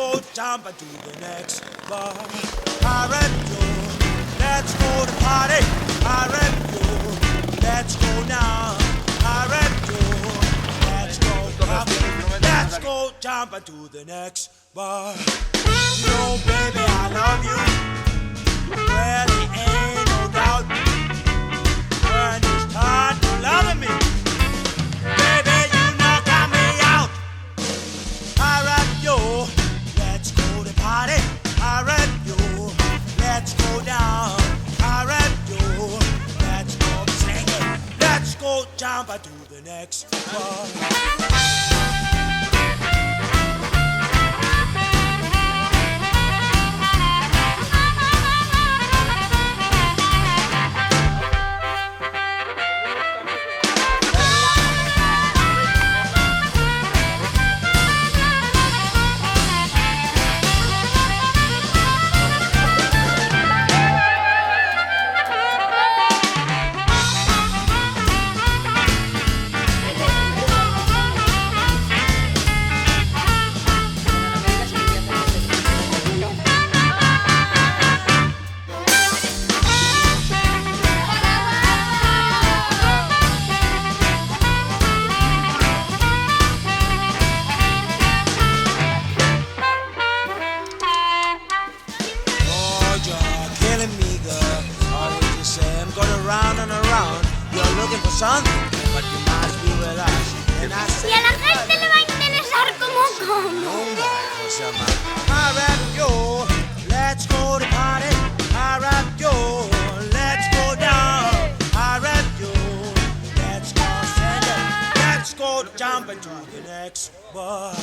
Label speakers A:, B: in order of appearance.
A: go jump to the next bar. Pirate Joe, let's go to party. Pirate Joe, let's go now. Pirate Joe, let's go party. Let's go jump to the next bar. You know, baby, I love you. Well, there ain't no doubt. When you start loving me, baby, you knock me out. Pirate Joe, let's go to party. Pirate Joe, let's go down. Pirate Joe, let's go singing. Let's go jump to the next bar.
B: Y a la gente le va a interesar cómo como.
A: Pirate Joe, let's go to party. Pirate Joe, let's go down. Pirate Joe, let's go send it. Let's go jumping to the next bar.